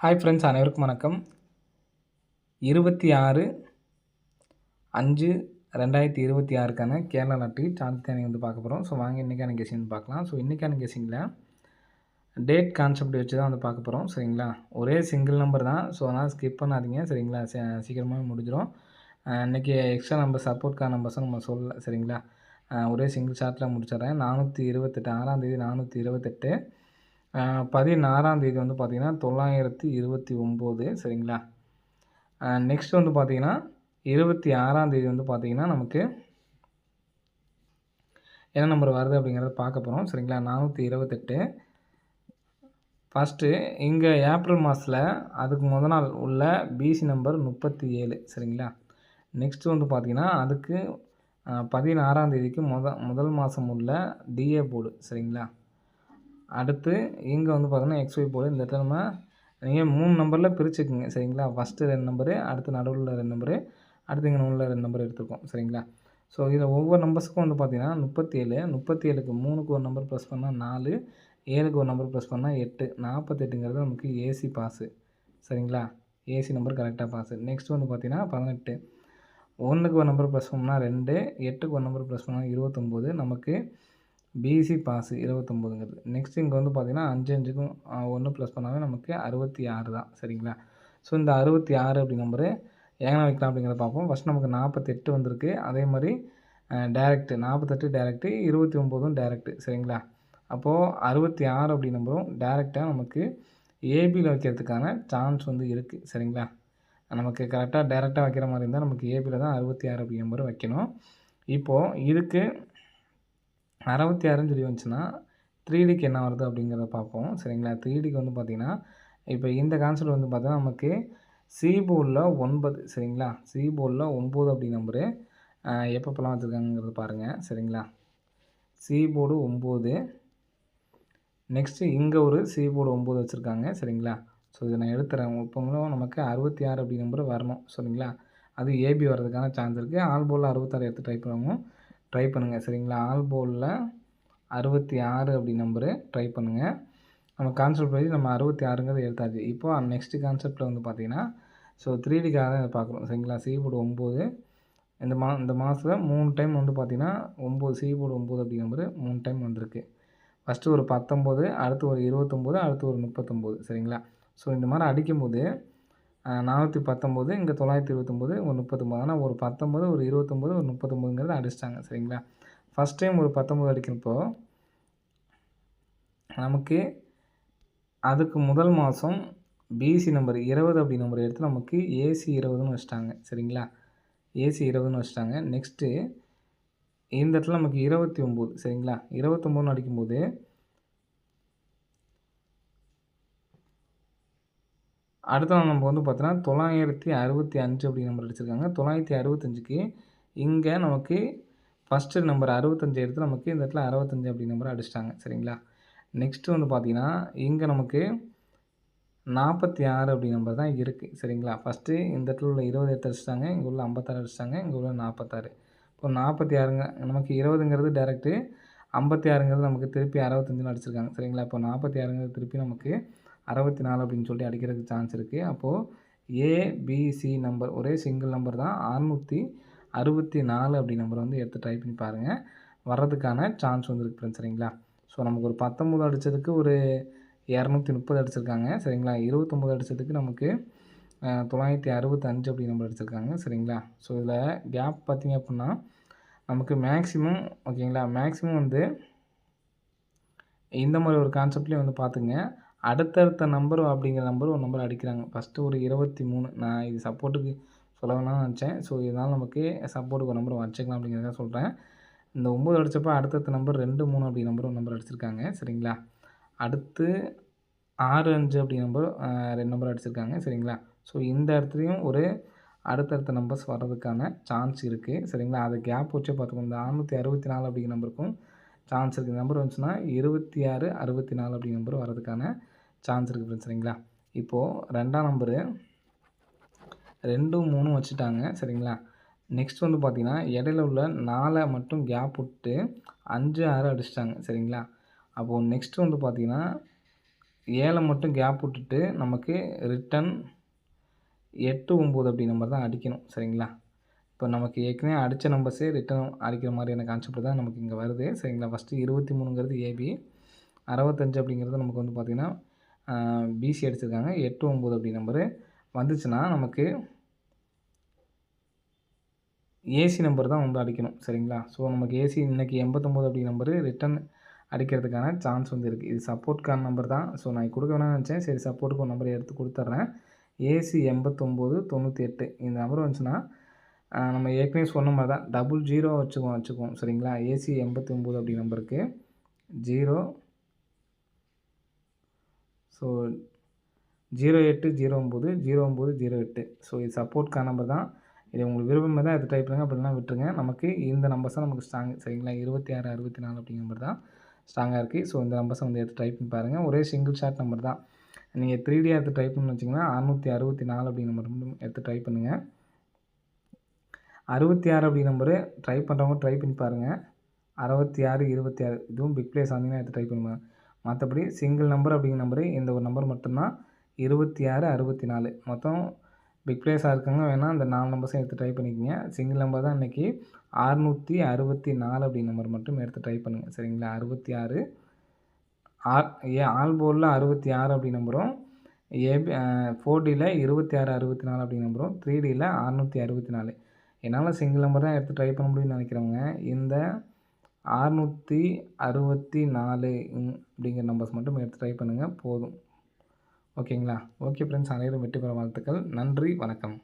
Hi friends, அனைவருக்கும் வணக்கம். 26/5/2026க்கான Kerala lottery chart தான் வந்து பார்க்க போகிறோம். ஸோ வாங்க இன்றைக்கான கெஸிங் பார்க்கலாம். ஸோ இன்றைக்கான கெஸிங்கில் டேட் கான்செப்ட் வச்சு தான் வந்து பார்க்க போகிறோம். சரிங்களா, ஒரே சிங்கிள் நம்பர் தான். ஸோ அதனால் ஸ்கிப் பண்ணாதீங்க. சரிங்களா, சீக்கிரமாக முடிஞ்சிடும். இன்றைக்கி எக்ஸ்ட்ரா நம்பர் சப்போர்ட்கான நம்பர்ஸும் நம்ம சொல்லலை. சரிங்களா, ஒரே சிங்கிள் ஷார்ட்டில் முடிச்சிடுறேன். 428 6ஆம் தேதி 428, 16ஆம் தேதி வந்து பார்த்திங்கன்னா 929. சரிங்களா, நெக்ஸ்ட் வந்து பார்த்திங்கன்னா 26ஆம் தேதி வந்து பார்த்திங்கன்னா நமக்கு என்ன நம்பர் வருது அப்படிங்கிறத பார்க்க போகிறோம். சரிங்களா, 428. ஃபஸ்ட்டு இங்கே ஏப்ரல் மாதத்தில் அதுக்கு முதல் நாள் உள்ள பிசி நம்பர் 37. சரிங்களா, நெக்ஸ்ட்டு வந்து பார்த்திங்கன்னா அதுக்கு 16ஆம் தேதிக்கு முதல் மாதம் உள்ள டிஏ போர்டு. சரிங்களா, அடுத்து இங்கே வந்து பார்த்தீங்கன்னா எக்ஸ்ஒய் போர்டு. இந்த இடத்துல நம்ம நீங்கள் 3 நம்பரில் பிரிச்சுக்குங்க. சரிங்களா, ஃபஸ்ட்டு 2 நம்பரு, அடுத்து நடுவில் 2 நம்பரு, அடுத்து இங்கே உள்ள 2 நம்பர் எடுத்துருக்கோம். சரிங்களா, ஸோ இதில் ஒவ்வொரு நம்பர்ஸுக்கும் வந்து பார்த்திங்கன்னா 37க்கு 3க்கு ஒரு நம்பர் ப்ளஸ் பண்ணால் 4, 7க்கு ஒரு நம்பர் ப்ளஸ் பண்ணால் 8, 48ங்கிறது நமக்கு ஏசி பாஸு. சரிங்களா, ஏசி நம்பர் கரெக்டாக பாஸு. நெக்ஸ்ட் வந்து பார்த்திங்கன்னா 18, 1க்கு ஒரு நம்பர் ப்ளஸ் பண்ணால் 2, 8க்கு ஒரு நம்பர் ப்ளஸ் பண்ணால் 29, நமக்கு பிசி பாஸு 29ங்கிறது. நெக்ஸ்ட் இங்கே வந்து பார்த்திங்கன்னா 5க்கும் 1 ப்ளஸ் பண்ணாவே நமக்கு 66 தான். சரிங்களா, ஸோ இந்த 66 அப்படி நம்பரு எங்கே வைக்கலாம் அப்படிங்கிறத பார்ப்போம். ஃபஸ்ட் நமக்கு 48 வந்திருக்கு. அதே மாதிரி டேரெக்ட்டு 48 டேரெக்ட்டு, 29ம் டேரெக்ட்டு. சரிங்களா, அப்போது 66 அப்படி நம்பரும் டேரெக்டாக நமக்கு ஏபியில் வைக்கிறதுக்கான சான்ஸ் வந்து இருக்குது. சரிங்களா, நமக்கு கரெக்டாக டேரெக்டாக வைக்கிற மாதிரி இருந்தால் நமக்கு ஏபியில் தான் 66 அப்படி நம்பர் வைக்கணும். இப்போது இதுக்கு 66ன்னு சொல்லி வந்துச்சுன்னா 3டிக்கு என்ன வருது அப்படிங்கிறத பார்ப்போம். சரிங்களா, 3டிக்கு வந்து பார்த்திங்கன்னா இப்போ இந்த கான்செப்ட் வந்து பார்த்தீங்கன்னா நமக்கு சி போர்டில் 9. சரிங்களா, சி போர்டில் 9 அப்படி நம்பரு எப்பப்போலாம் வச்சுருக்காங்கிறது பாருங்கள். சரிங்களா, சி போர்டு 9. நெக்ஸ்ட்டு இங்கே ஒரு சி போர்டு 9 வச்சுருக்காங்க. சரிங்களா, ஸோ இதை நான் எடுத்துறேன். இப்போ நமக்கு 66 அப்படி நம்பர் வரணும். சரிங்களா, அது ஏபி வர்றதுக்கான சான்ஸ் இருக்குது. ஆல் போர்டில் 66 எடுத்து ட்ரை பண்ணுங்கள். சரிங்களா, ஆல் போர்டில் 66 அப்படி நம்பரு ட்ரை பண்ணுங்கள். நம்ம கான்செப்ட் வச்சு நம்ம 66ங்கிறது எடுத்தாச்சு. இப்போ நெக்ஸ்ட்டு கான்செப்ட்டில் வந்து பார்த்திங்கன்னா ஸோ 3டிக்காக தான் பார்க்குறோம். சரிங்களா, சி போர்டு 9. இந்த மாதத்தில் 3 டைம் வந்து பார்த்திங்கன்னா 9 சி போர்டு 9 அப்படி நம்பரு 3 டைம் வந்திருக்கு. ஃபஸ்ட்டு ஒரு 19, அடுத்து ஒரு 29, அடுத்து ஒரு 39. சரிங்களா, ஸோ இந்த மாதிரி அடிக்கும்போது 419, இங்கே 929, ஒரு 39. ஆனால் ஒரு 19, ஒரு 29, ஒரு 39ங்கிறது அடிச்சிட்டாங்க. சரிங்களா, ஃபஸ்ட் டைம் ஒரு 19 அடிக்கிறப்போ நமக்கு அதுக்கு முதல் மாதம் பிசி நம்பர் 20 அப்படி நம்பர் எடுத்து நமக்கு ஏசி 20ன்னு வச்சுட்டாங்க. சரிங்களா, ஏசி 20ன்னு வச்சுட்டாங்க. நெக்ஸ்ட்டு இந்த இடத்துல நமக்கு 29. சரிங்களா, 29ன்னு அடிக்கும்போது அடுத்த நாள் நம்ம வந்து பார்த்தோன்னா 965 அப்படி நம்பர் அடிச்சிருக்காங்க. 965க்கு இங்கே நமக்கு ஃபஸ்ட்டு நம்பர் 65 எடுத்து நமக்கு இந்த இடத்துல 65 அப்படி நம்பர் அடிச்சிட்டாங்க. சரிங்களா, நெக்ஸ்ட்டு வந்து பார்த்திங்கன்னா இங்கே நமக்கு 46 அப்படி நம்பர் தான் இருக்குது. சரிங்களா, ஃபஸ்ட்டு இந்த இடத்துல உள்ள 20 எடுத்து அடிச்சிட்டாங்க, இங்கே உள்ள 56 அடிச்சிட்டாங்க, இங்கே உள்ள 46. இப்போ 46ங்க நமக்கு 20ங்கிறது டேரெக்ட்டு, 56ங்கிறது நமக்கு திருப்பி 65ன்னு அடிச்சிருக்காங்க. சரிங்களா, இப்போ 46ங்கிறது திருப்பி நமக்கு 64 அப்படின்னு சொல்லிட்டு அடிக்கிறதுக்கு சான்ஸ் இருக்குது. அப்போது ஏபிசி நம்பர் ஒரே சிங்கிள் நம்பர் தான் 664 அப்படி நம்பர் வந்து எடுத்து ட்ரை பண்ணி பாருங்கள். வர்றதுக்கான சான்ஸ் வந்து இருக்குது ஃப்ரெண்ட்ஸ். சரிங்களா, ஸோ நமக்கு ஒரு 19 அடித்ததுக்கு ஒரு 230 அடிச்சிருக்காங்க. சரிங்களா, 29 அடித்ததுக்கு நமக்கு 965 அப்படி நம்பர் அடிச்சிருக்காங்க. சரிங்களா, ஸோ இதில் கேப் பார்த்திங்க அப்படின்னா நமக்கு மேக்ஸிமம் ஓகேங்களா, மேக்ஸிமம் வந்து இந்த மாதிரி ஒரு கான்செப்ட்லேயும் வந்து பார்த்துங்க. அடுத்தடுத்த நம்பர் அப்படிங்கிற நம்பர் ஒரு நம்பர் அடிக்கிறாங்க. ஃபஸ்ட்டு ஒரு 23. நான் இது சப்போர்ட்டுக்கு சொல்ல வேணாம்னு நினச்சேன். ஸோ இதனால் நமக்கு சப்போர்ட்டுக்கு ஒரு நம்பர் வச்சுக்கலாம் அப்படிங்கிறத சொல்கிறேன். இந்த 9 அடித்தப்போ அடுத்தடுத்த நம்பர் 2, 3 அப்படி நம்பர் ஒரு நம்பர் அடிச்சிருக்காங்க. சரிங்களா, அடுத்து 6, 5 அப்படி நம்பர் 2 நம்பர் அடிச்சிருக்காங்க. சரிங்களா, ஸோ இந்த இடத்துலையும் ஒரு அடுத்தடுத்த நம்பர்ஸ் வர்றதுக்கான சான்ஸ் இருக்குது. சரிங்களா, அதை கேப் வச்சே பார்த்துக்கோங்க. இந்த 664 அப்படிங்கிற நம்பருக்கும் சான்ஸ் இருக்குது. இந்த நம்பர் வந்துச்சுன்னா 26, 64 அப்படிங்கிற நம்பர் வர்றதுக்கான சான்ஸ் இருக்குது ஃப்ரெண்ட்ஸ். சரிங்களா, இப்போது 2ஆம் நம்பரு 2, 3 வச்சுட்டாங்க. சரிங்களா, நெக்ஸ்ட் வந்து பார்த்திங்கன்னா இடையில உள்ள 4 மட்டும் கேப் விட்டு 5, 6 அடிச்சிட்டாங்க. சரிங்களா, அப்போது நெக்ஸ்ட் வந்து பார்த்திங்கன்னா 7 மட்டும் கேப் விட்டுட்டு நமக்கு ரிட்டன் 89 அப்படி நம்பர் தான் அடிக்கணும். சரிங்களா? இப்போ நமக்கு ஏற்கனவே அடித்த நம்பர்ஸே ரிட்டர்ன் அடிக்கிற மாதிரியான கான்செப்ட் தான் நமக்கு இங்கே வருது. சரிங்களா? ஃபஸ்ட்டு 23ங்கிறது ஏபி, 65 அப்படிங்கிறது நமக்கு வந்து பார்த்திங்கன்னா பிசி அடிச்சிருக்காங்க. 89 அப்படி நம்பரு வந்துச்சுன்னா நமக்கு ஏசி நம்பர் தான் வந்து அடிக்கணும். சரிங்களா? ஸோ நமக்கு ஏசி இன்றைக்கி 89 அப்படி நம்பரு ரிட்டன் அடிக்கிறதுக்கான சான்ஸ் வந்து இருக்குது. இது சப்போர்ட்கான நம்பர் தான். ஸோ நான் கொடுக்க வேணாம்னு நினச்சேன். சரி சப்போர்ட்டுக்கு ஒரு நம்பர் எடுத்து கொடுத்துட்றேன். ஏசி 89 98 இந்த நம்பர் வந்துச்சுன்னா நம்ம ஏற்கனவே சொன்ன மாதிரி தான் 00 வச்சுக்குவோம். சரிங்களா? ஏசி 89 அப்படி நம்பருக்கு 0 ஸோ 0809 0908 ஸோ இது சப்போர்ட்கான நம்பர் தான். இது உங்களுக்கு விருப்பம் தான் எடுத்து டைப் பண்ணுங்கள். அப்படிலாம் விட்டுருங்க. நமக்கு இந்த நம்பர்ஸ் தான் நமக்கு ஸ்ட்ராங். சரிங்களா? 26 64 அப்படிங்கிற நம்பர் தான் ஸ்ட்ராங்காக இருக்குது. ஸோ இந்த நம்பர்ஸை வந்து எடுத்து டைப் பண்ணி பாருங்கள். ஒரே சிங்கிள் ஷார்ட் நம்பர் தான். நீங்கள் 3Dயாக எடுத்து டைப் பண்ணி வச்சிங்கன்னா 664 அப்படிங்கிற நம்பர் மட்டும் எடுத்து டைப் பண்ணுங்கள். 66 அப்படி நம்பரு ட்ரை பண்ணுறவங்க ட்ரை பண்ணி பாருங்கள். 66 26 இதுவும் பிக் ப்ளேஸ் ஆனீங்கன்னா எடுத்து ட்ரை பண்ணுங்கள். மற்றபடி சிங்கிள் நம்பர் அப்படிங்கிற நம்பரு இந்த ஒரு நம்பர் மட்டும்தான் 26 64 மொத்தம் பிக் ப்ளேஸாக இருக்காங்க. வேணால் அந்த 4 நம்பர்ஸையும் எடுத்து ட்ரை பண்ணிக்கோங்க. சிங்கிள் நம்பர் தான் இன்றைக்கி 664 அப்படி நம்பர் மட்டும் எடுத்து ட்ரை பண்ணுங்கள். சரிங்களா? 66 ஆல் போர்டில் 66 அப்படி நம்பரும் ஏபி 4Dயில் 26 64 அப்படி நம்பரும் 3Dயில் 664 என்னால் சிங்கிள் நம்பர் தான் எடுத்து ட்ரை பண்ண முடியும்னு நினைக்கிறவங்க இந்த 664 அப்படிங்கிற நம்பர்ஸ் மட்டும் எடுத்து ட்ரை பண்ணுங்கள் போதும். ஓகேங்களா? ஓகே ஃப்ரெண்ட்ஸ், அனைவரும் வெற்றி பெற வாழ்த்துக்கள். நன்றி, வணக்கம்.